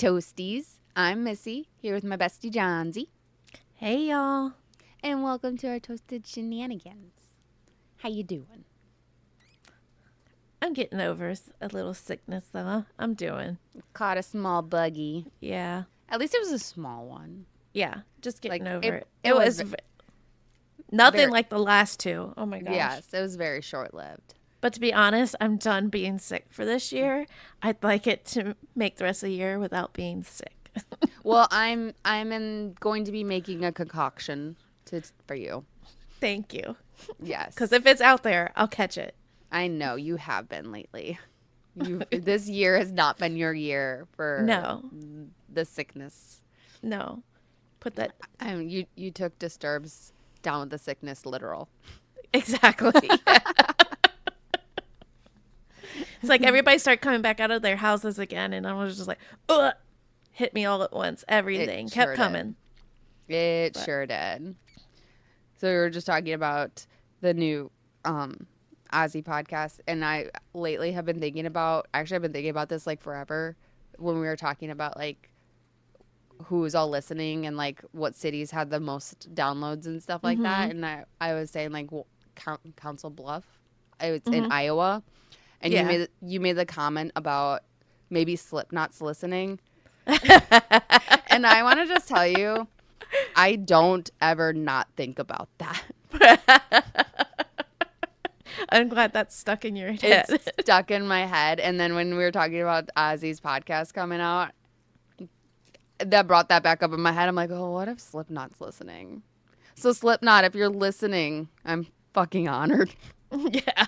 Toasties. I'm Missy, here with my bestie Johnsy. Hey, y'all. And welcome to our Toasted Shenanigans. How you doing? I'm getting over a little sickness, though. I'm doing. Caught a small buggy. Yeah. At least it was a small one. Yeah. Just getting over it. It was nothing like the last two. Oh, my gosh. Yes, it was very short-lived. But to be honest, I'm done being sick for this year. I'd like it to make the rest of the year without being sick. Well, I'm going to be making a concoction for you. Thank you. Yes. Because if it's out there, I'll catch it. I know you have been lately. This year has not been your year for the sickness. No. Put that. You took Disturbs down with the sickness literal. Exactly. It's like everybody started coming back out of their houses again, and I was just like, ugh, hit me all at once. Everything kept coming. It sure did. So we were just talking about the new Ozzy podcast, and I lately have been thinking about, I've been thinking about this like forever when we were talking about like who's all listening and like what cities had the most downloads and stuff like that. And I was saying like Council Bluff, it's in Iowa. And you made the comment about maybe Slipknot's listening. And I want to just tell you, I don't ever not think about that. I'm glad that's stuck in your head. It's stuck in my head. And then when we were talking about Ozzy's podcast coming out, that brought that back up in my head. I'm like, oh, what if Slipknot's listening? So Slipknot, if you're listening, I'm fucking honored. Yeah.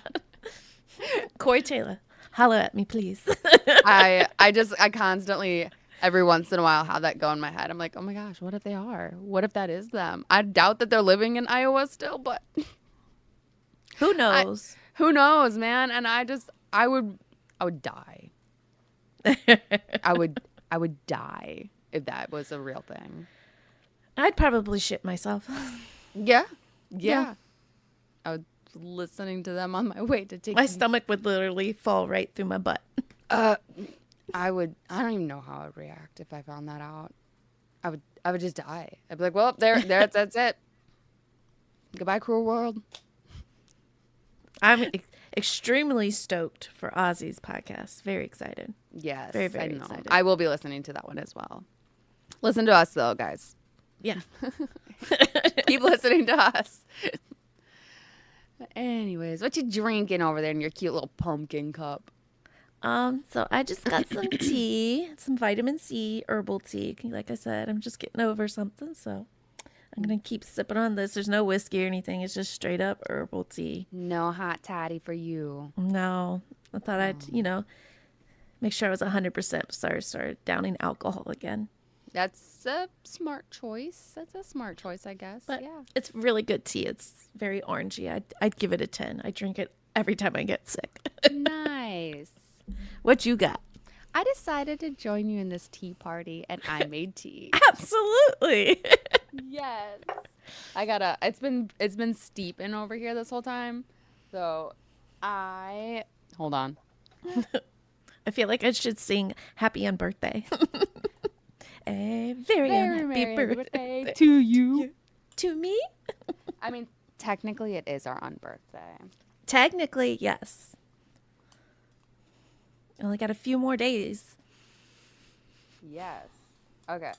Corey Taylor, holla at me, please. I constantly, every once in a while, have that go in my head. I'm like, oh my gosh, what if they are? What if that is them? I doubt that they're living in Iowa still, but who knows? Who knows, man? And I would die. I would die if that was a real thing. I'd probably shit myself. Yeah. I would. Listening to them on my way to take my stomach would literally fall right through my butt. I don't even know how I'd react if I found that out. I would just die. I'd be like, well, that's it. Goodbye, cruel world. I'm extremely stoked for Ozzy's podcast. Very excited. Yes, very, very excited. I will be listening to that one as well. Listen to us though, guys. Yeah. Keep listening to us. Anyways, what you drinking over there in your cute little pumpkin cup? So I just got some tea, some vitamin C herbal tea. Like I said, I'm just getting over something, so I'm gonna keep sipping on this. There's no whiskey or anything. It's just straight up herbal tea. No hot toddy for you. No, I thought I'd, make sure I was 100% started downing alcohol again. That's a smart choice. That's a smart choice, I guess. But yeah, it's really good tea. It's very orangey. I'd give it a 10. I drink it every time I get sick. Nice. What you got? I decided to join you in this tea party, and I made tea. Absolutely. Yes. It's been steeping over here this whole time. So hold on. I feel like I should sing Happy on Birthday. A very happy birthday to you. To me? I mean, technically it is our unbirthday. Technically, yes. Only got a few more days. Yes. Okay.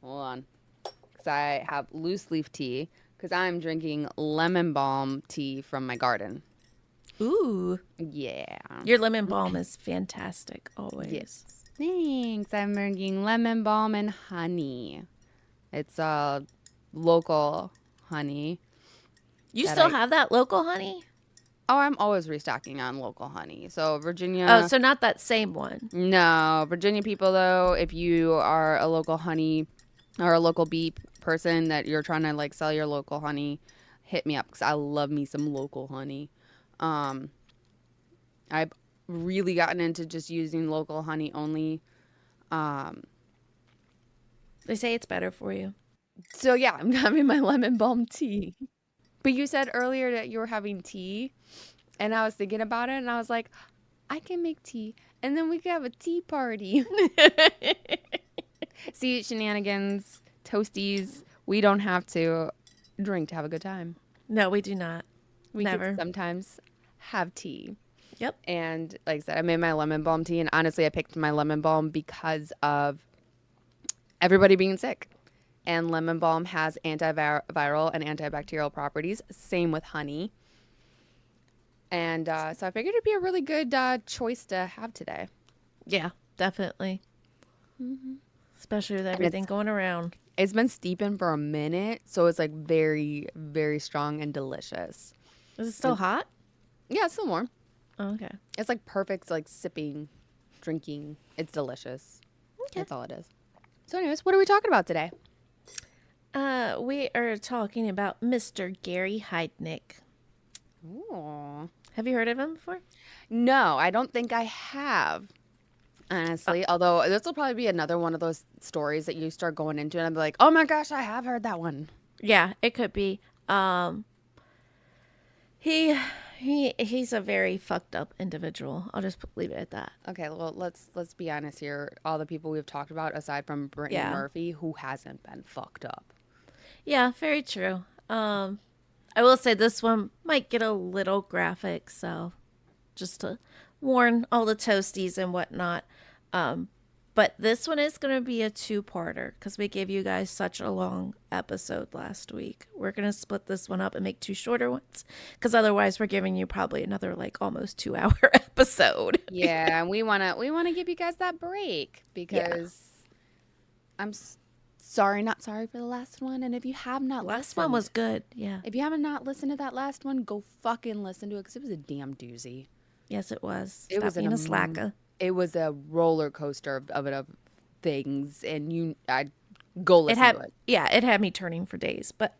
Hold on. Because I have loose leaf tea. Because I'm drinking lemon balm tea from my garden. Ooh. Yeah. Your lemon balm is fantastic, always. Yes. Thanks. I'm drinking lemon balm and honey. It's local honey. You still have that local honey? Oh, I'm always restocking on local honey. So Virginia. Oh, so not that same one. No. Virginia people, though, if you are a local honey or a local bee person that you're trying to like sell your local honey, hit me up because I love me some local honey. I've really gotten into just using local honey only. They say it's better for you. So yeah, I'm having my lemon balm tea. But you said earlier that you were having tea, and I was thinking about it, and I was like, I can make tea, and then we could have a tea party. See, Shenanigans, Toasties, we don't have to drink to have a good time. No, we do not. We Never. could sometimes have tea. Yep. And like I said, I made my lemon balm tea, and honestly, I picked my lemon balm because of everybody being sick. And lemon balm has antiviral and antibacterial properties. Same with honey. And so I figured it'd be a really good choice to have today. Yeah, definitely. Especially with everything going around. It's been steeping for a minute, so it's like very, very strong and delicious. Is it still hot? Yeah, it's still warm. Oh, okay. It's like perfect, like sipping, drinking. It's delicious. Okay. That's all it is. So anyways, what are we talking about today? We are talking about Mr. Gary Heidnik. Ooh. Have you heard of him before? No, I don't think I have. Honestly, although this will probably be another one of those stories that you start going into and I'm like, oh my gosh, I have heard that one. Yeah, it could be. He's a very fucked up individual. I'll just leave it at that. Okay, well let's be honest here. All the people we've talked about, aside from Brittany Murphy, who hasn't been fucked up. Yeah, very true. I will say this one might get a little graphic, so just to warn all the toasties and whatnot. But this one is going to be a two-parter because we gave you guys such a long episode last week. We're going to split this one up and make two shorter ones because otherwise we're giving you probably another like almost 2-hour episode. Yeah, and we want to give you guys that break because I'm sorry, not sorry for the last one. And if you have not last one was good. Yeah. If you haven't not listened to that last one, go fucking listen to it because it was a damn doozy. Yes, it was. It was being a slacker. It was a roller coaster of things, and I'd go listen to it. Yeah, it had me turning for days. But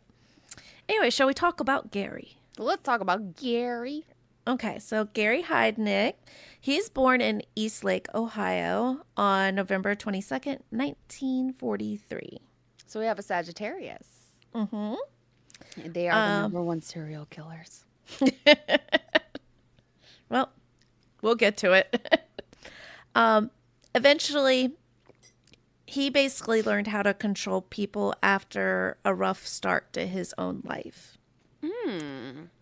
anyway, shall we talk about Gary? Let's talk about Gary. Okay, so Gary Heidnik, he's born in Eastlake, Ohio on November 22nd, 1943. So we have a Sagittarius. Mm-hmm. And they are the number one serial killers. Well, we'll get to it. Eventually, he basically learned how to control people after a rough start to his own life.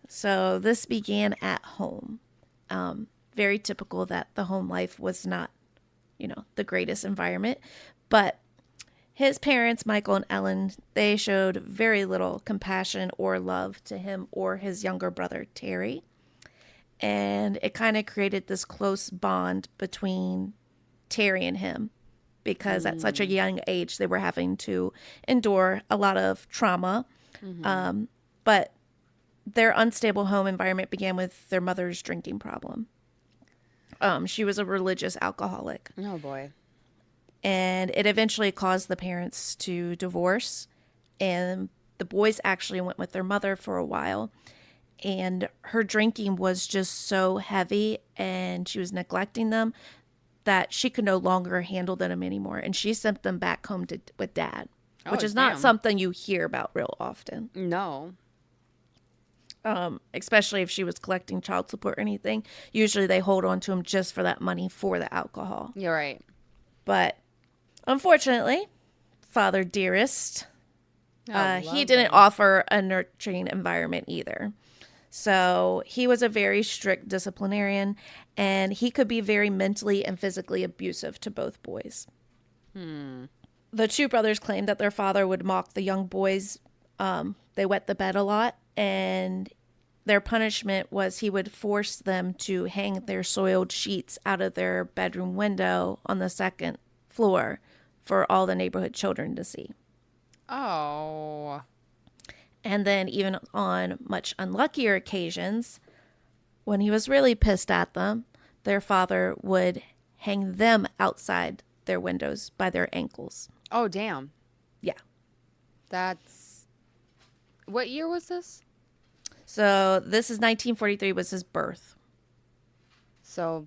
So this began at home. Very typical that the home life was not, the greatest environment. But his parents, Michael and Ellen, they showed very little compassion or love to him or his younger brother, Terry. And it kind of created this close bond between Terry and him because at such a young age, they were having to endure a lot of trauma. But their unstable home environment began with their mother's drinking problem. She was a religious alcoholic. Oh, boy. And it eventually caused the parents to divorce. And the boys actually went with their mother for a while. And her drinking was just so heavy and she was neglecting them that she could no longer handle them anymore. And she sent them back home with dad, which is not something you hear about real often. No. Especially if she was collecting child support or anything. Usually they hold on to him just for that money for the alcohol. You're right. But unfortunately, Father Dearest, he didn't him. offer a nurturing environment either. So he was a very strict disciplinarian, and he could be very mentally and physically abusive to both boys. The two brothers claimed that their father would mock the young boys. They wet the bed a lot, and their punishment was he would force them to hang their soiled sheets out of their bedroom window on the second floor for all the neighborhood children to see. Oh. And then even on much unluckier occasions, when he was really pissed at them, their father would hang them outside their windows by their ankles. Oh, damn. Yeah. That's... What year was this? So this is 1943 was his birth. So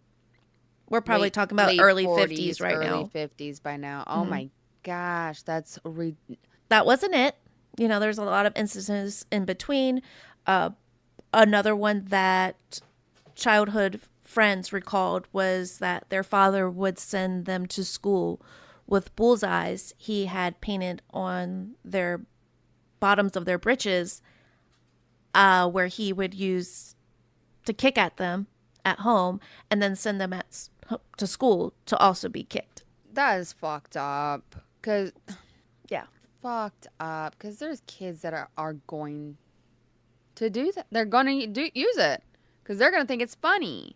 we're probably talking about early 50s right now. Early 50s by now. Oh my gosh, that's... That wasn't it. There's a lot of instances in between. Another one that childhood friends recalled was that their father would send them to school with bullseyes he had painted on their bottoms of their breeches, where he would use to kick at them at home and then send them to school to also be kicked. That is fucked up. Cause Yeah. fucked up. Cause there's kids that are going to do that. They're going to use it. Cause they're gonna think it's funny.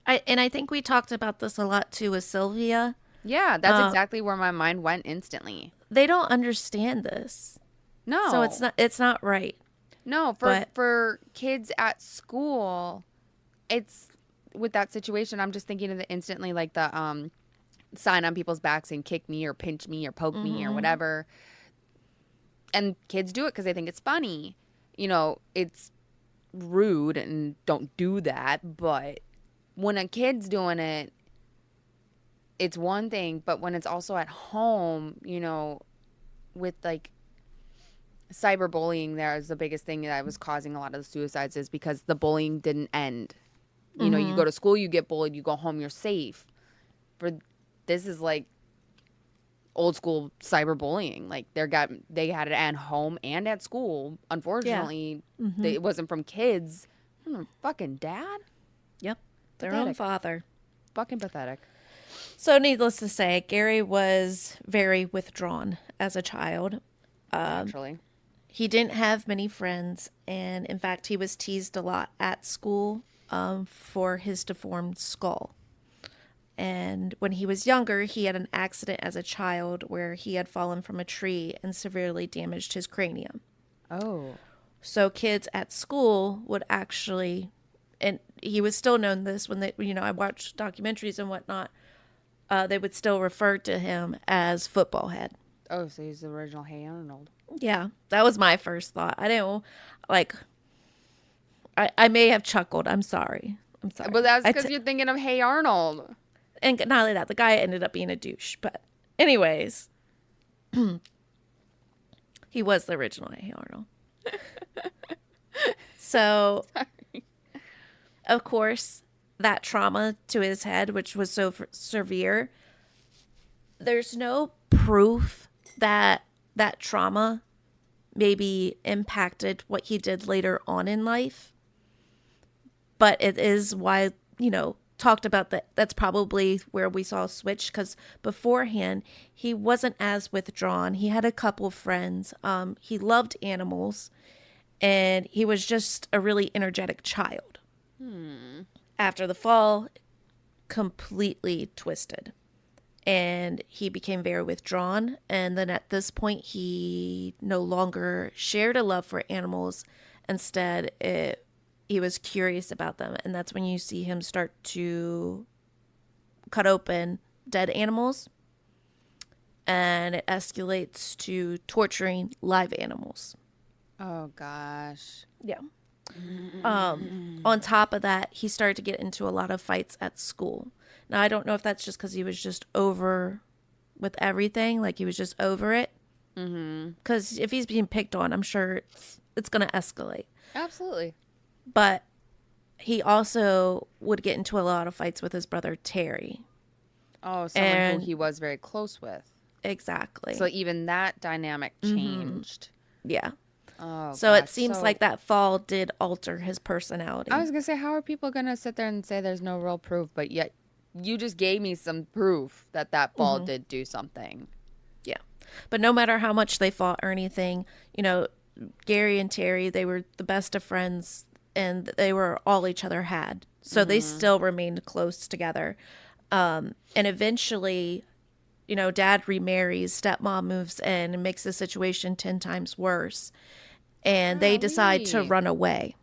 I think we talked about this a lot too with Sylvia. Yeah, that's exactly where my mind went instantly. They don't understand this. No. So it's not right. No, for kids at school, it's with that situation, I'm just thinking of the instantly like the sign on people's backs and kick me or pinch me or poke me or whatever. And kids do it because they think it's funny. You know, it's rude and don't do that. But when a kid's doing it, it's one thing. But when it's also at home, you know, with like cyberbullying, there is the biggest thing that was causing a lot of the suicides is because the bullying didn't end. You know, you go to school, you get bullied, you go home, you're safe. This is like old school cyberbullying. Like they had it at home and at school. Unfortunately, it wasn't from kids. Fucking dad. Yep, their Pathetic. own father. Fucking pathetic. So needless to say, Gary was very withdrawn as a child. Naturally. He didn't have many friends, and in fact, he was teased a lot at school for his deformed skull. And when he was younger, he had an accident as a child where he had fallen from a tree and severely damaged his cranium. Oh. So kids at school would actually, and he was still known this when they, you know, I watched documentaries and whatnot, they would still refer to him as football head. Oh, so he's the original Hey Arnold. Yeah, that was my first thought. I didn't, like, I may have chuckled. I'm sorry. But that's because you're thinking of Hey Arnold. And not only that, the guy ended up being a douche. But anyways, he was the original Hey Arnold. So, Sorry. of course, that trauma to his head, which was so severe, there's no proof that that trauma maybe impacted what he did later on in life. But it is why, you know, talked about that. That's probably where we saw a switch, because beforehand he wasn't as withdrawn. He had a couple friends. He loved animals, and he was just a really energetic child. After the fall, completely twisted, and he became very withdrawn. And then at this point, he no longer shared a love for animals. Instead, he was curious about them. And that's when you see him start to cut open dead animals. And it escalates to torturing live animals. Oh, gosh. Yeah. On top of that, he started to get into a lot of fights at school. Now, I don't know if that's just because he was just over with everything. Like, he was just over it. Because if he's being picked on, I'm sure it's going to escalate. Absolutely. But he also would get into a lot of fights with his brother Terry. Oh, someone who he was very close with. Exactly. So even that dynamic changed. Yeah. Oh, so gosh. it seems like that fall did alter his personality. I was going to say, how are people going to sit there and say there's no real proof, but yet you just gave me some proof that fall did do something. Yeah. But no matter how much they fought or anything, you know, Gary and Terry, they were the best of friends, and they were all each other had. So they still remained close together. And eventually, you know, dad remarries, stepmom moves in and makes the situation 10 times worse. And they decide to run away.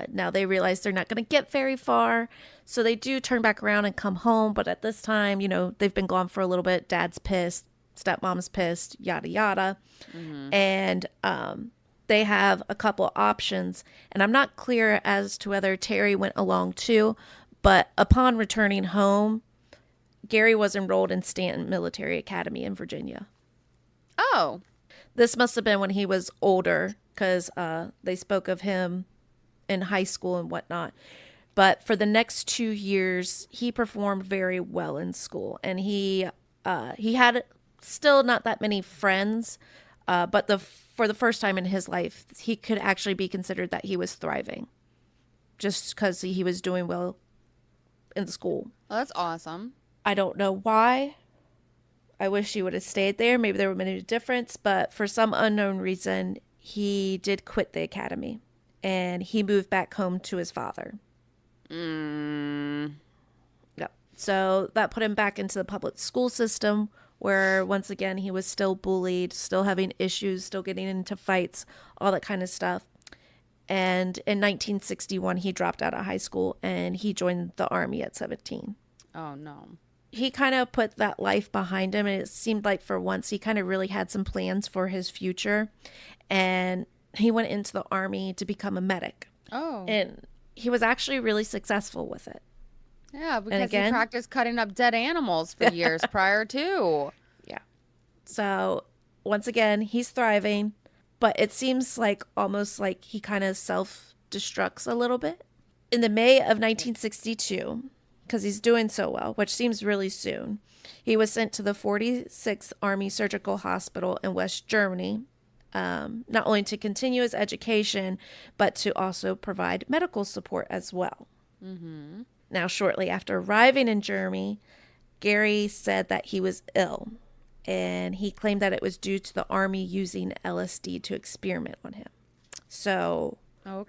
Now they realize they're not going to get very far. So they do turn back around and come home. But at this time, you know, they've been gone for a little bit. Dad's pissed. Stepmom's pissed. Yada, yada. And they have a couple options. And I'm not clear as to whether Terry went along too. But upon returning home, Gary was enrolled in Stanton Military Academy in Virginia. Oh. This must have been when he was older, because they spoke of him in high school and whatnot. But for the next 2 years, he performed very well in school, and he had still not that many friends, but for the first time in his life, he could actually be considered that he was thriving, just because he was doing well in the school. Well, that's awesome. I don't know why. I wish he would have stayed there. Maybe there would have been a difference, but for some unknown reason, he did quit the academy, and he moved back home to his father. Yep. So that put him back into the public school system, where once again he was still bullied, still having issues, still getting into fights, all that kind of stuff. And in 1961, he dropped out of high school and he joined the Army at 17. Oh, no. He kind of put that life behind him, and it seemed like for once he kind of really had some plans for his future. And he went into the Army to become a medic. Oh. And he was actually really successful with it. Yeah, because he practiced cutting up dead animals for years prior to. Yeah. So once again, he's thriving, but it seems like almost like he kind of self-destructs a little bit. In the May of 1962, because he's doing so well, which seems really soon, he was sent to the 46th Army Surgical Hospital in West Germany, not only to continue his education, but to also provide medical support as well. Mm-hmm. Now, shortly after arriving in Germany, Gary said that he was ill, and he claimed that it was due to the Army using LSD to experiment on him. So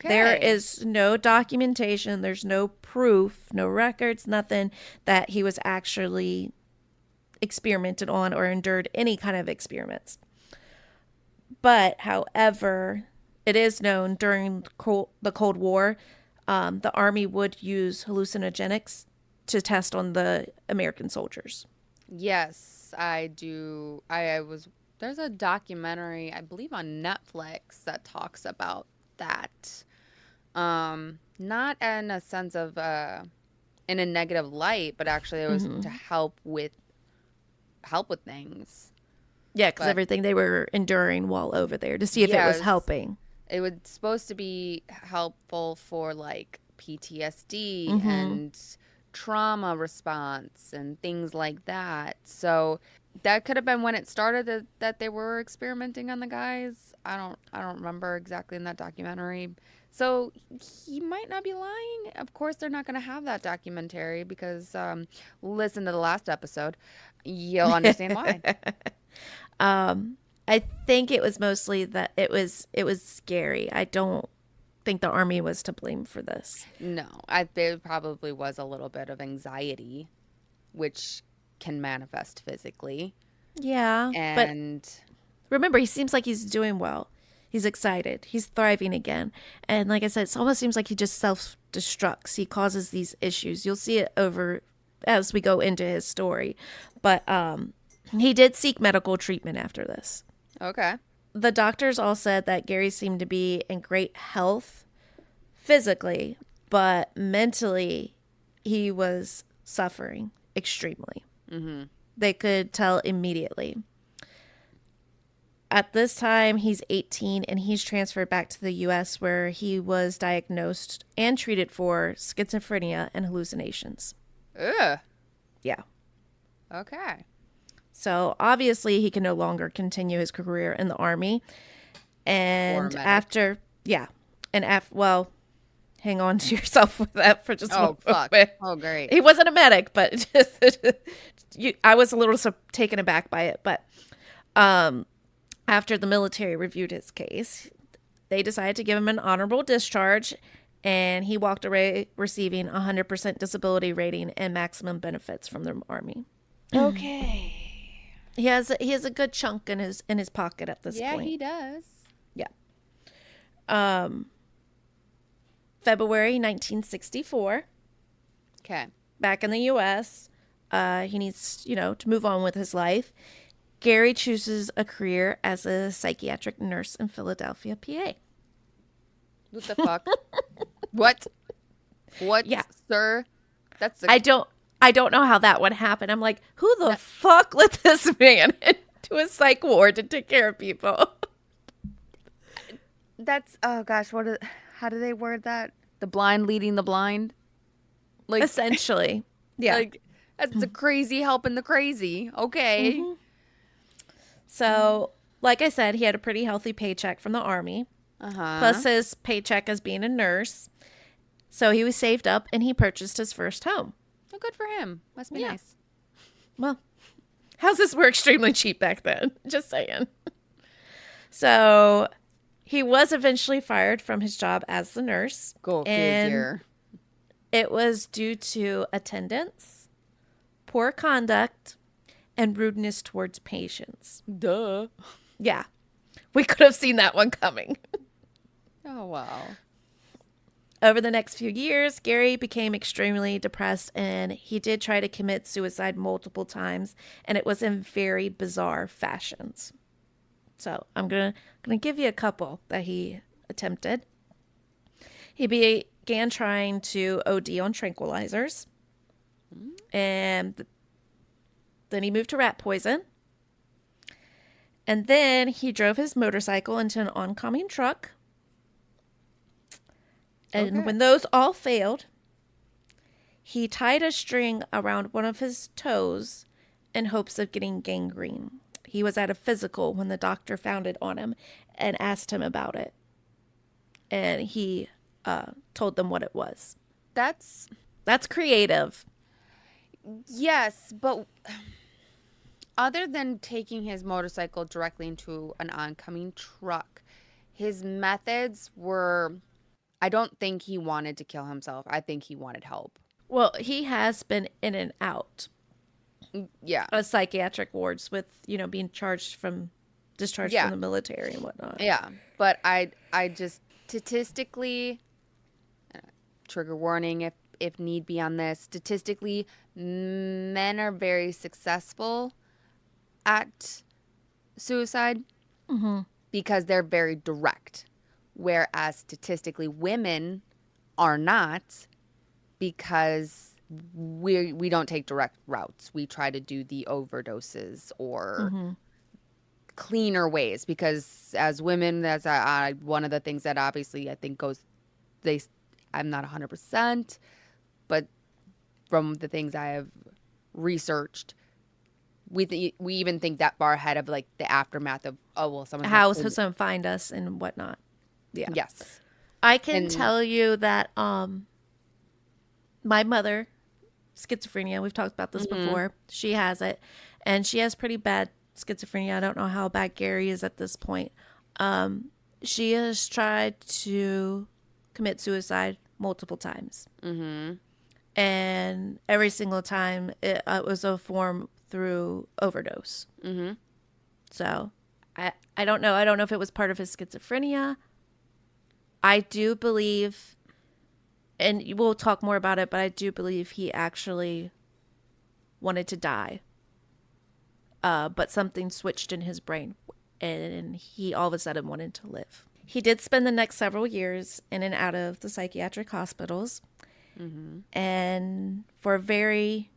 there is no documentation, there's no proof, no records, nothing that he was actually experimented on or endured any kind of experiments. But, however, it is known during the Cold War, the Army would use hallucinogenics to test on the American soldiers. Yes, I do. There's a documentary, I believe on Netflix, that talks about that. Not in a sense of, in a negative light, but actually it was to help with things. Yeah, because everything they were enduring while over there, to see if it was helping. It was supposed to be helpful for like PTSD and trauma response and things like that. So that could have been when it started that they were experimenting on the guys. I don't remember exactly in that documentary. So he might not be lying. Of course, they're not going to have that documentary because listen to the last episode. You'll understand why. I think it was mostly that it was scary. I don't think the Army was to blame for this. No, there probably was a little bit of anxiety, which can manifest physically. Yeah, and but remember, he seems like he's doing well. He's excited. He's thriving again. And like I said, it almost seems like he just self-destructs. He causes these issues. You'll see it over as we go into his story. But he did seek medical treatment after this. Okay. The doctors all said that Gary seemed to be in great health physically, but mentally he was suffering extremely. Mm-hmm. They could tell immediately. At this time, he's 18 and he's transferred back to the U.S. where he was diagnosed and treated for schizophrenia and hallucinations. Ugh. Yeah. Okay. So obviously he can no longer continue his career in the Army. And after, well, hang on to yourself with that for just one moment. Oh, great. He wasn't a medic, but I was a little taken aback by it. But after the military reviewed his case, they decided to give him an honorable discharge, and he walked away receiving 100% disability rating and maximum benefits from the Army. Okay. He has a good chunk in his pocket at this point. Yeah, he does. Yeah. February 1964. Okay. Back in the U.S., he needs, to move on with his life. Gary chooses a career as a psychiatric nurse in Philadelphia, PA. What the fuck? What? Yeah. Sir? I don't know how that would happen. I'm like, who the fuck let this man into a psych ward to take care of people? That's, oh gosh, how do they word that? The blind leading the blind? Like, essentially. Yeah. like that's a crazy helping the crazy. Okay. Mm-hmm. So, like I said, he had a pretty healthy paycheck from the Army, Uh-huh. plus his paycheck as being a nurse. So he was saved up and he purchased his first home. Oh, good for him. Must be Yeah. nice. Well, houses were extremely cheap back then. Just saying. So he was eventually fired from his job as the nurse. Go And figure. it was due to attendance, poor conduct, and rudeness towards patients. Duh. Yeah. We could have seen that one coming. Oh, wow. Over the next few years, Gary became extremely depressed and he did try to commit suicide multiple times, and it was in very bizarre fashions. So I'm gonna give you a couple that he attempted. He began trying to OD on tranquilizers, and then he moved to rat poison. And then he drove his motorcycle into an oncoming truck. And Okay. when those all failed, he tied a string around one of his toes in hopes of getting gangrene. He was at a physical when the doctor found it on him and asked him about it. And he told them what it was. That's That's creative. yes, but other than taking his motorcycle directly into an oncoming truck, his methods were, I don't think he wanted to kill himself. I think he wanted help. Well, he has been in and out Yeah. of psychiatric wards with, being discharged Yeah. from the military and whatnot. Yeah. But I just statistically, trigger warning if need be on this, statistically, men are very successful at suicide because they're very direct. Whereas statistically, women are not, because we don't take direct routes. We try to do the overdoses or cleaner ways, because as women, that's one of the things that obviously I think I'm not 100%, but from the things I have researched, we even think that far ahead of like the aftermath of, oh well, someone How someone find us and whatnot. Yeah. Yes. I can And tell you that my mother, schizophrenia, we've talked about this before. She has it, and she has pretty bad schizophrenia. I don't know how bad Gary is at this point. She has tried to commit suicide multiple times. And every single time it was a form through overdose. So I don't know. I don't know if it was part of his schizophrenia. I do believe, and we'll talk more about it, but I do believe he actually wanted to die. But something switched in his brain, and he all of a sudden wanted to live. He did spend the next several years in and out of the psychiatric hospitals. And for a very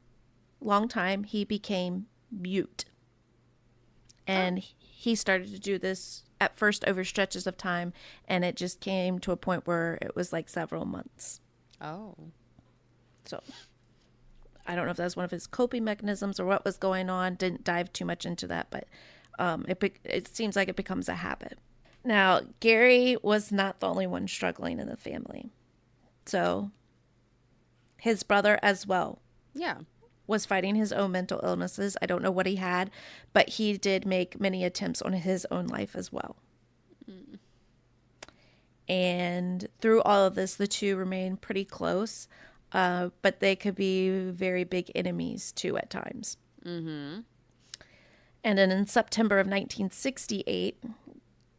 long time, he became mute. And he started to do this at first over stretches of time, and it just came to a point where it was like several months. oh, So I don't know if that's one of his coping mechanisms or what was going on. Didn't dive too much into that, but it seems like it becomes a habit. Now, Gary was not the only one struggling in the family. So his brother as well yeah. was fighting his own mental illnesses. I don't know what he had, but he did make many attempts on his own life as well. And through all of this, the two remain pretty close, but they could be very big enemies too at times. And then in September of 1968,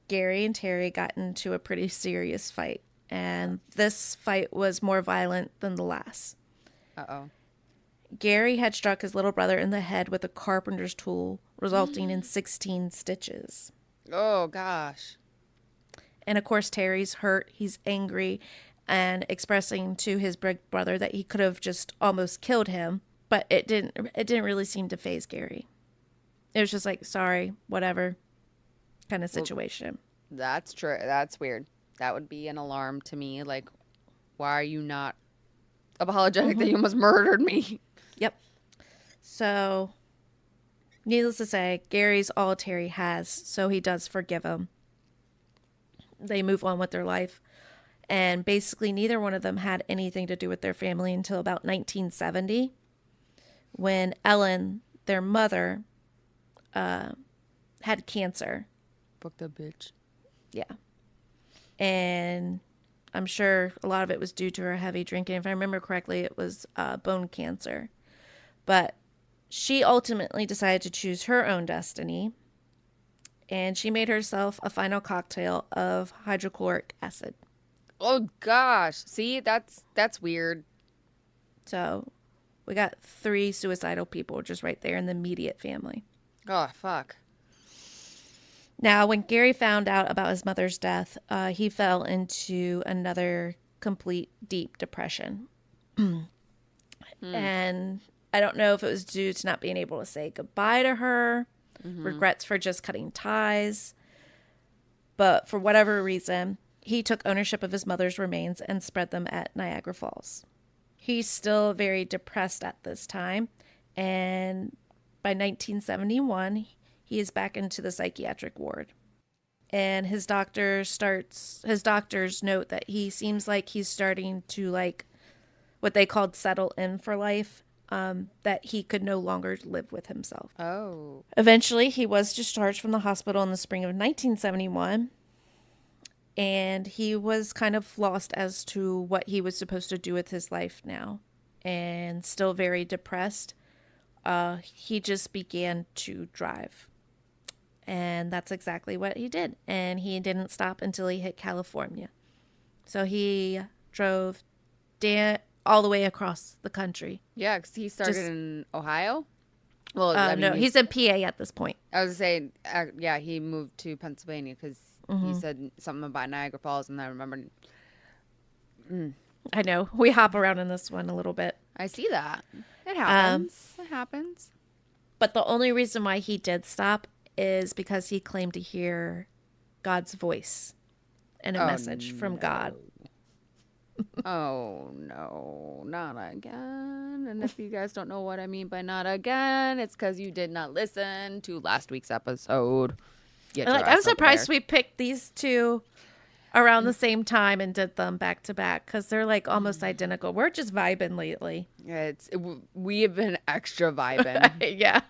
Gary and Terry got into a pretty serious fight. And this fight was more violent than the last. Uh-oh. Gary had struck his little brother in the head with a carpenter's tool, resulting in 16 stitches. Oh, gosh. And of course, Terry's hurt. He's angry and expressing to his big brother that he could have just almost killed him, but it didn't really seem to faze Gary. It was just like, sorry, whatever kind of situation. That's true. That's weird. That would be an alarm to me. Like, why are you not apologetic that you almost murdered me. Yep. So, needless to say, Gary's all Terry has, so he does forgive him. They move on with their life. And basically, neither one of them had anything to do with their family until about 1970, when Ellen, their mother, had cancer. Fuck that bitch. Yeah. And I'm sure a lot of it was due to her heavy drinking. If I remember correctly, it was bone cancer. But she ultimately decided to choose her own destiny. And she made herself a final cocktail of hydrochloric acid. Oh gosh. See, that's weird. So we got 3 suicidal people just right there in the immediate family. Oh, fuck. Now, when Gary found out about his mother's death, he fell into another complete deep depression. And I don't know if it was due to not being able to say goodbye to her, regrets for just cutting ties. But for whatever reason, he took ownership of his mother's remains and spread them at Niagara Falls. He's still very depressed at this time. And by 1971, he is back into the psychiatric ward. And his doctors note that he seems like he's starting to, like, what they called settle in for life, that he could no longer live with himself. Oh. Eventually, he was discharged from the hospital in the spring of 1971. And he was kind of lost as to what he was supposed to do with his life now. And still very depressed. He just began to drive. And that's exactly what he did. And he didn't stop until he hit California. So he drove all the way across the country. Yeah, because he started in Ohio. Well, no, he's in PA at this point. I was saying, yeah, he moved to Pennsylvania because he said something about Niagara Falls, and I remember. I know. We hop around in this one a little bit. I see that. It happens. It happens. But the only reason why he did stop is because he claimed to hear God's voice and a message from God. Oh, no, not again. And if you guys don't know what I mean by not again, it's because you did not listen to last week's episode. I'm surprised we picked these two around the same time and did them back to back because they're like almost identical. We're just vibing lately. We have been extra vibing. Yeah.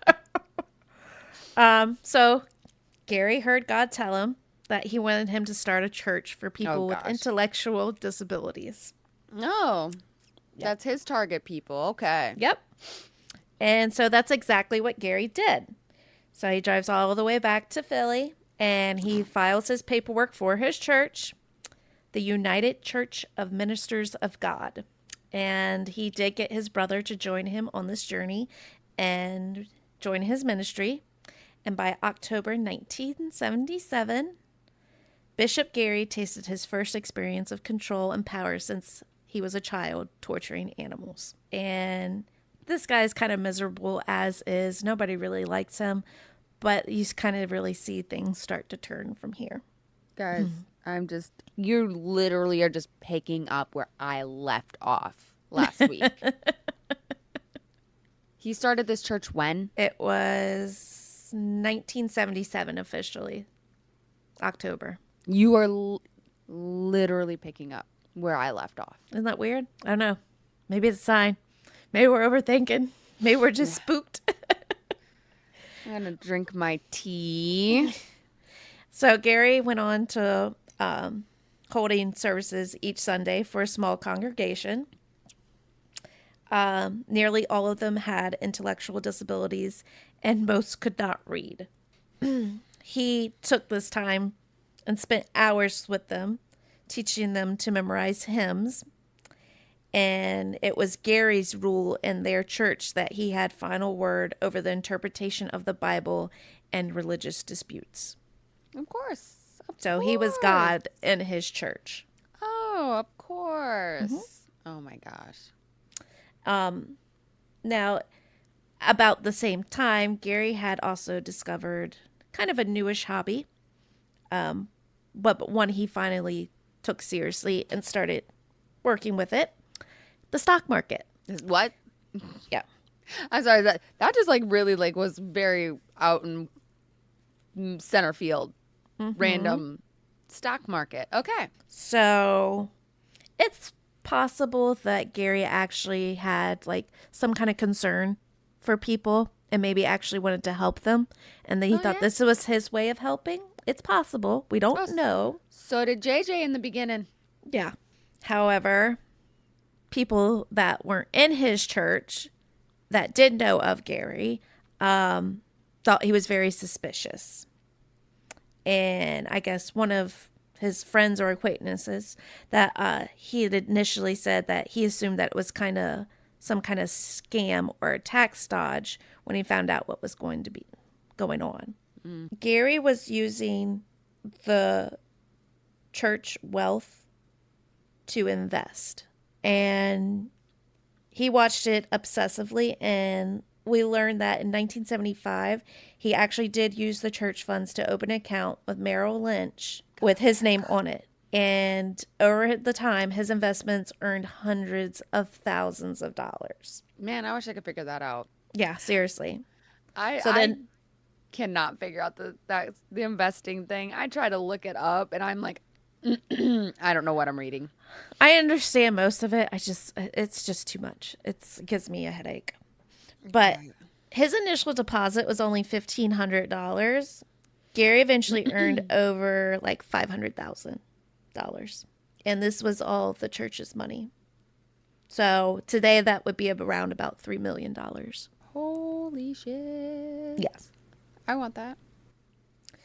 So Gary heard God tell him that he wanted him to start a church for people with intellectual disabilities. Oh, that's his target people. Okay. Yep. And so that's exactly what Gary did. So he drives all the way back to Philly and he files his paperwork for his church, the United Church of Ministers of God. And he did get his brother to join him on this journey and join his ministry. And by October 1977, Bishop Gary tasted his first experience of control and power since he was a child torturing animals. And this guy is kind of miserable as is. Nobody really likes him, but you kind of really see things start to turn from here. Guys, you literally are just picking up where I left off last week. He started this church when? It was 1977 officially, October. You are literally picking up where I left off. Isn't that weird? I don't know. Maybe it's a sign. Maybe we're overthinking. Maybe we're just spooked. I'm going to drink my tea. So Gary went on to holding services each Sunday for a small congregation. Nearly all of them had intellectual disabilities and most could not read. He took this time and spent hours with them, teaching them to memorize hymns. And it was Gary's rule in their church that he had final word over the interpretation of the Bible and religious disputes. Of course. So he was God in his church. Oh, of course. Oh my gosh. Now, about the same time, Gary had also discovered kind of a newish hobby, but one he finally took seriously and started working with it. The stock market. What? Yeah. I'm sorry, that just like really like was very out in center field. Random stock market. Okay. So it's possible that Gary actually had like some kind of concern for people and maybe actually wanted to help them. And then he thought this was his way of helping. It's possible. We don't know. So did JJ in the beginning. Yeah. However, people that weren't in his church that did know of Gary thought he was very suspicious. And I guess one of his friends or acquaintances that he had initially said that he assumed that it was kind of some kind of scam or a tax dodge when he found out what was going to be going on. Gary was using the church wealth to invest, and he watched it obsessively, and we learned that in 1975 he actually did use the church funds to open an account with Merrill Lynch with his name on it. And over the time, his investments earned hundreds of thousands of dollars. Man, I wish I could figure that out. Yeah, seriously. I cannot figure out the investing thing. I try to look it up, and I'm like, I don't know what I'm reading. I understand most of it. It's just too much. It gives me a headache. But his initial deposit was only $1,500. Gary eventually earned over like $500,000. And this was all the church's money. So today that would be around about $3 million. Holy shit. Yes. I want that.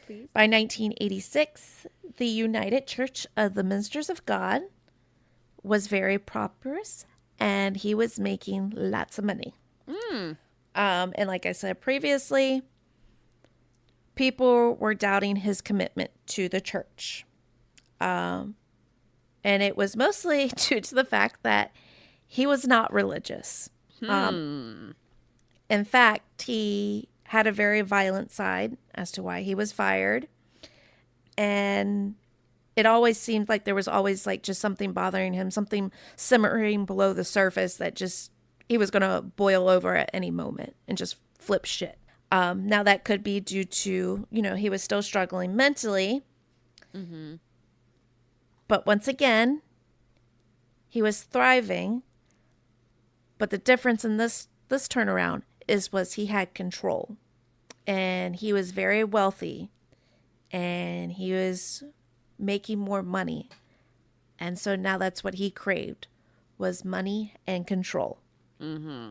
Please. By 1986, the United Church of the Ministers of God was very prosperous, and he was making lots of money. And like I said previously, people were doubting his commitment to the church. And it was mostly due to the fact that he was not religious. In fact, he had a very violent side as to why he was fired. And it always seemed like there was always like just something bothering him, something simmering below the surface that just he was going to boil over at any moment and just flip shit. Now that could be due to, he was still struggling mentally. But once again, he was thriving. But the difference in this turnaround was he had control, and he was very wealthy, and he was making more money. And so now that's what he craved, was money and control.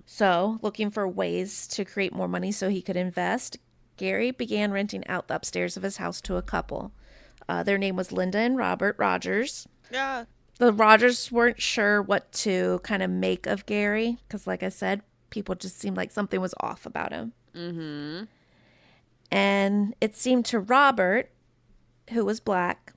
So looking for ways to create more money so he could invest, Gary began renting out the upstairs of his house to a couple. Their name was Linda and Robert Rogers. Yeah. The Rogers weren't sure what to kind of make of Gary because, like I said, people just seemed like something was off about him. And it seemed to Robert, who was black,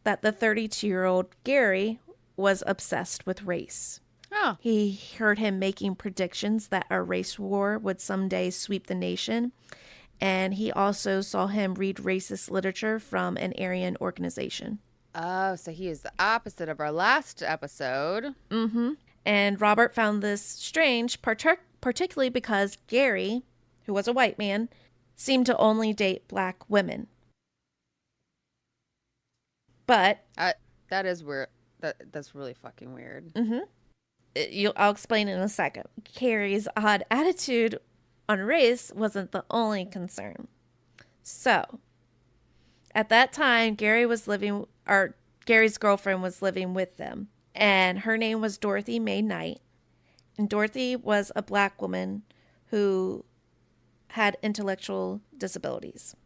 that the 32-year-old Gary was obsessed with race. Oh. He heard him making predictions that a race war would someday sweep the nation. And he also saw him read racist literature from an Aryan organization. Oh, so he is the opposite of our last episode. And Robert found this strange, particularly because Gary, who was a white man, seemed to only date black women. But that is weird. That's really fucking weird. I'll explain in a second. Gary's odd attitude on race wasn't the only concern. So, at that time, Gary's girlfriend was living with them, and her name was Dorothy Mae Knight. And Dorothy was a black woman who had intellectual disabilities,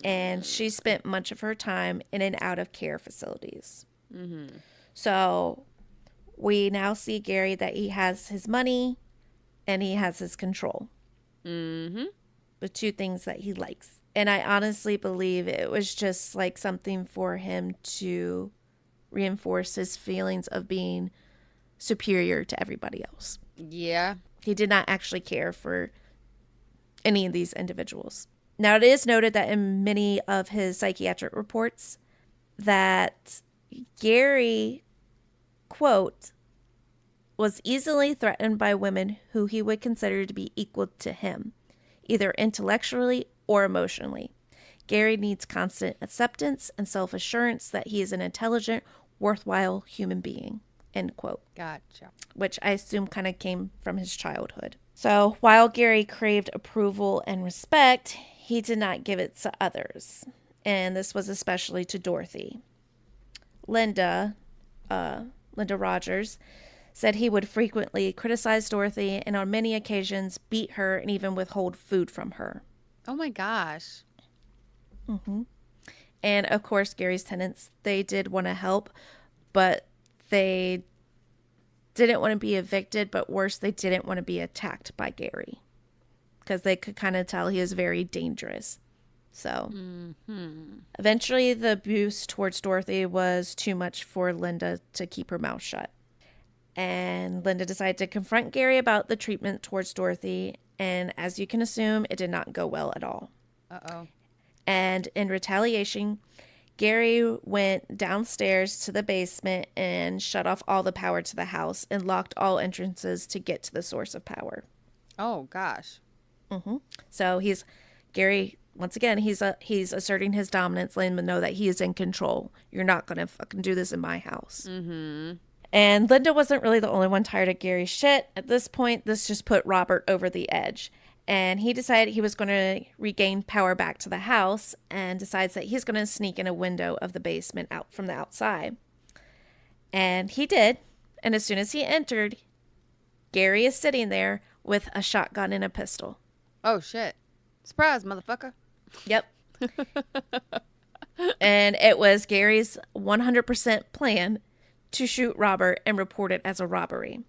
and she spent much of her time in and out of care facilities. So we now see Gary that he has his money and he has his control. The two things that he likes. And I honestly believe it was just like something for him to reinforce his feelings of being superior to everybody else. Yeah. He did not actually care for any of these individuals. Now, it is noted that in many of his psychiatric reports that Gary, quote, was easily threatened by women who he would consider to be equal to him, either intellectually or emotionally. Gary needs constant acceptance and self-assurance that he is an intelligent, worthwhile human being. End quote. Gotcha. Which I assume kind of came from his childhood. So while Gary craved approval and respect, he did not give it to others. And this was especially to Dorothy. Linda Rogers, said he would frequently criticize Dorothy and on many occasions beat her and even withhold food from her. Oh my gosh. Mm-hmm. And of course, Gary's tenants, they did want to help, but they didn't want to be evicted, but worse, they didn't want to be attacked by Gary because they could kind of tell he was very dangerous. So eventually the abuse towards Dorothy was too much for Linda to keep her mouth shut. And Linda decided to confront Gary about the treatment towards Dorothy. And as you can assume, it did not go well at all. Uh-oh. And in retaliation, Gary went downstairs to the basement and shut off all the power to the house and locked all entrances to get to the source of power. Oh, gosh. Mm-hmm. So Gary, once again, he's asserting his dominance, letting them know that he is in control. You're not going to fucking do this in my house. Mm-hmm. And Linda wasn't really the only one tired of Gary's shit. At this point, this just put Robert over the edge. And he decided he was going to regain power back to the house and decides that he's going to sneak in a window of the basement out from the outside. And he did. And as soon as he entered, Gary is sitting there with a shotgun and a pistol. Oh, shit. Surprise, motherfucker. Yep. And it was Gary's 100% plan to shoot Robert and report it as a robbery.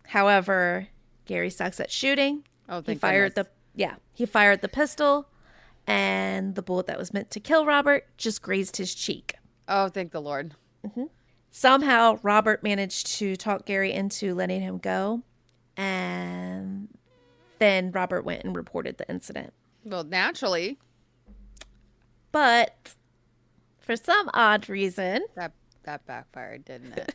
However, Gary sucks at shooting. Oh, he fired the pistol, and the bullet that was meant to kill Robert just grazed his cheek. Oh, thank the Lord. Mm-hmm. Somehow, Robert managed to talk Gary into letting him go, and then Robert went and reported the incident. Well, naturally. But for some odd reason, that backfired, didn't it?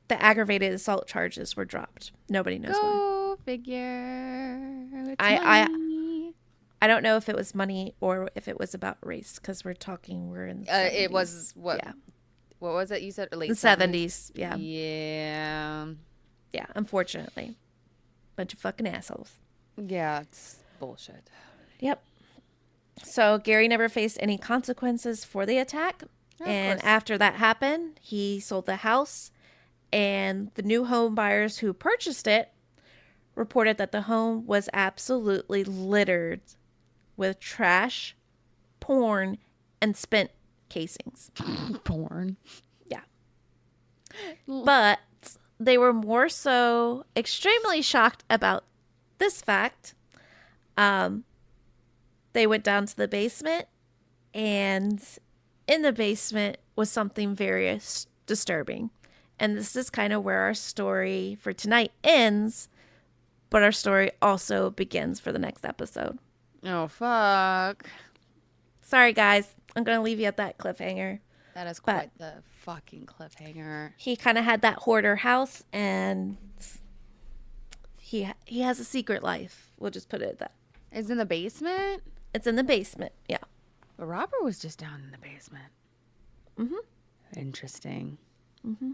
the aggravated assault charges were dropped. Nobody knows why. Go figure. It's I don't know if it was money or if it was about race because we're in the 70s. It was what? Yeah. What was it you said? Late the 70s. Yeah. Yeah. Yeah. Unfortunately, bunch of fucking assholes. Yeah, it's bullshit. Yep. So Gary never faced any consequences for the attack. And after that happened, he sold the house, and the new home buyers who purchased it reported that the home was absolutely littered with trash, porn, and spent casings. Porn. Yeah. But they were more so extremely shocked about this fact. They went down to the basement, and in the basement was something very disturbing. And this is kind of where our story for tonight ends, but our story also begins for the next episode. Oh, fuck. Sorry, guys. I'm going to leave you at that cliffhanger. That is quite the fucking cliffhanger. He kind of had that hoarder house, and he has a secret life. We'll just put it at that. It's in the basement? It's in the basement, yeah. But Robert was just down in the basement. Mm-hmm. Interesting. Mm-hmm.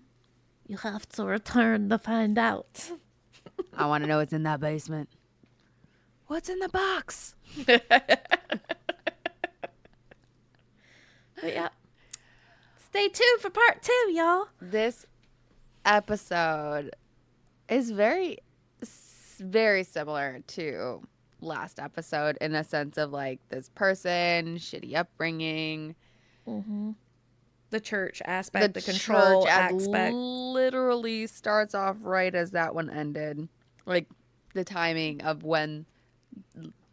You have to return to find out. I want to know what's in that basement. What's in the box? But yeah. Stay tuned for part 2, y'all. This episode is very, very similar to last episode in a sense of like this person, shitty upbringing. Mm-hmm. The church aspect, the control aspect. Literally starts off right as that one ended. Like the timing of when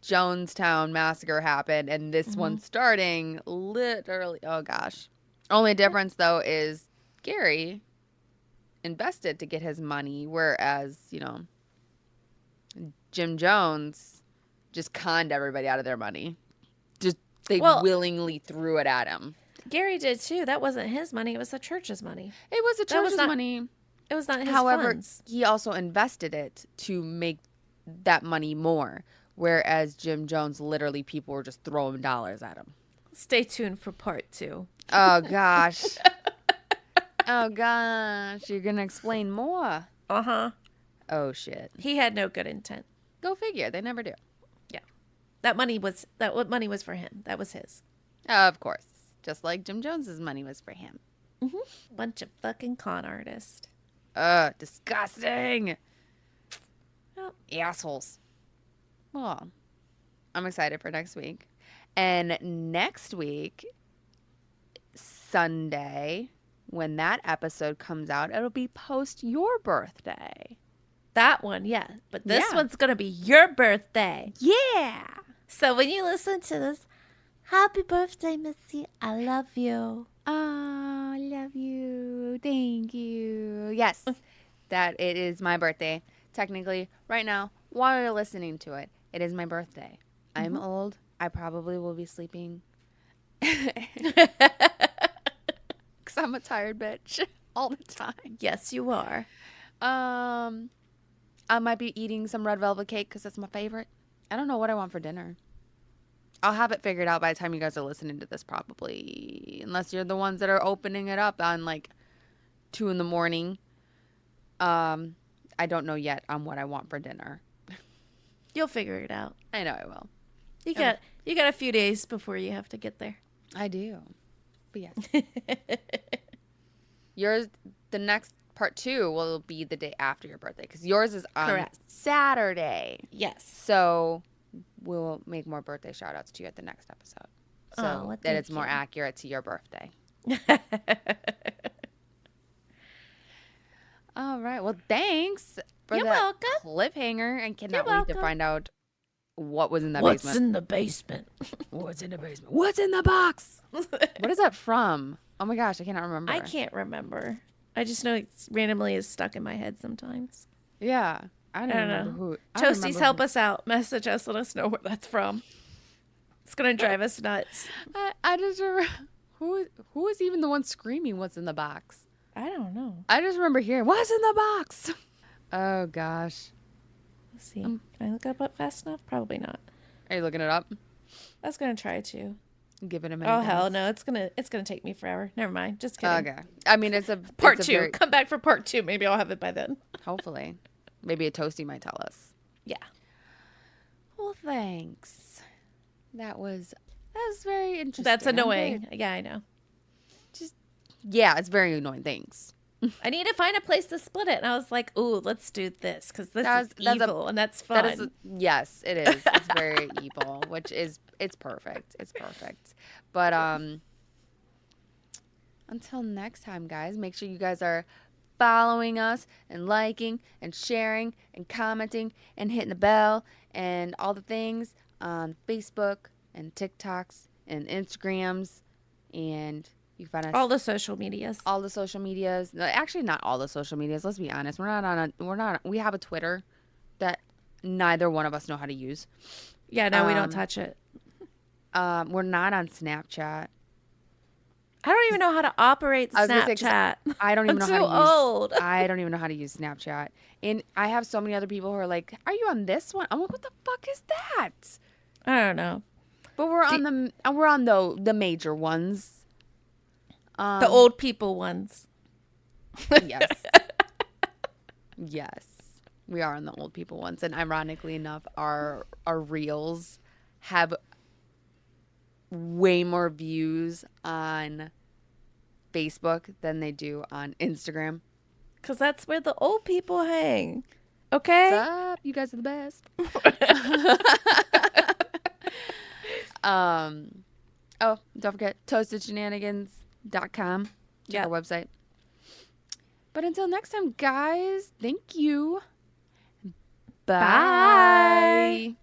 Jonestown massacre happened and this one starting literally, oh gosh. Only difference though is Gary invested to get his money, whereas, Jim Jones just conned everybody out of their money. They willingly threw it at him. Gary did too. That wasn't his money. It was the church's money. It was the That was church's not- money. It was not his However, funds. he also invested it to make that money more. Whereas Jim Jones, literally, people were just throwing dollars at him. Stay tuned for part 2. Oh, gosh. Oh, gosh. You're going to explain more. Uh-huh. Oh, shit. He had no good intent. Go figure. They never do. Yeah. That money was for him. That was his. Of course. Just like Jim Jones's money was for him. Mm-hmm. Bunch of fucking con artists. Ugh, disgusting. Well, Assholes. Well, I'm excited for next week. And next week, Sunday, when that episode comes out, it'll be post your birthday. that one, yeah. But this Yeah. one's going to be your birthday. Yeah. So when you listen to this, happy birthday, Missy. I love you. Oh, I love you. Thank you. Yes, that it is my birthday. Technically, right now, while you're listening to it, it is my birthday. I'm old. I probably will be sleeping. Because I'm a tired bitch all the time. Yes, you are. I might be eating some red velvet cake because that's my favorite. I don't know what I want for dinner. I'll have it figured out by the time you guys are listening to this, probably. Unless you're the ones that are opening it up on like 2 a.m. I don't know yet on what I want for dinner. You'll figure it out. I know I will. You got a few days before you have to get there. I do. But yes. Yours, the next part 2 will be the day after your birthday. Because yours is on Correct. Saturday. Yes. So we'll make more birthday shout outs to you at the next episode. So well, that thank it's more you. accurate to your birthday. All right. Well, thanks for You're that welcome. cliffhanger. And cannot You're wait to welcome. find out what was in that What's basement. in the basement? What's in the basement? What's in the box? What is that from? Oh my gosh, I cannot remember. I can't remember. I just know it's randomly is stuck in my head sometimes. Yeah. I don't I don't remember know. who. I don't Toasties, remember help who- us out. Message us. Let us know where that's from. It's going to drive us nuts. I just remember. Who is even the one screaming what's in the box? I don't know. I just remember hearing, what's in the box? Oh gosh. Let's see. Can I look it up fast enough? Probably not. Are you looking it up? I was going to try to. Give it a minute. Oh, hell guys. no. It's gonna take me forever. Never mind. Just kidding. Okay. I mean, it's a Part it's a 2. very- Come back for part 2. Maybe I'll have it by then. hopefully, maybe a toasty might tell us. Yeah. Well, thanks. That was very interesting. That's I'm annoying. Yeah, I know. Yeah, it's very annoying. Thanks. I need to find a place to split it. And I was like, ooh, let's do this because this is evil and that's fun. That is yes, it is. It's very evil, which is it's perfect. It's perfect. But until next time, guys, make sure you guys are following us and liking and sharing and commenting and hitting the bell and all the things on Facebook and TikToks and Instagrams, and you can find us all the social medias. all the social medias. No, actually, not all the social medias. Let's be honest. We have a Twitter that neither one of us know how to use. Yeah, no, we don't touch it. We're not on Snapchat. I don't even know how to operate I was gonna say, 'cause Snapchat. I don't even I'm know how too to use. old. I don't even know how to use Snapchat. And I have so many other people who are like, "Are you on this one?" I'm like, "What the fuck is that?" I don't know. But we're on the major ones. The old people ones. Yes. Yes. We are on the old people ones. And ironically enough, our reels have way more views on Facebook than they do on Instagram. Because that's where the old people hang. Okay? What's up? You guys are the best. Oh, don't forget toastedshenanigans.com. Check our website. But until next time, guys, thank you. Bye. Bye.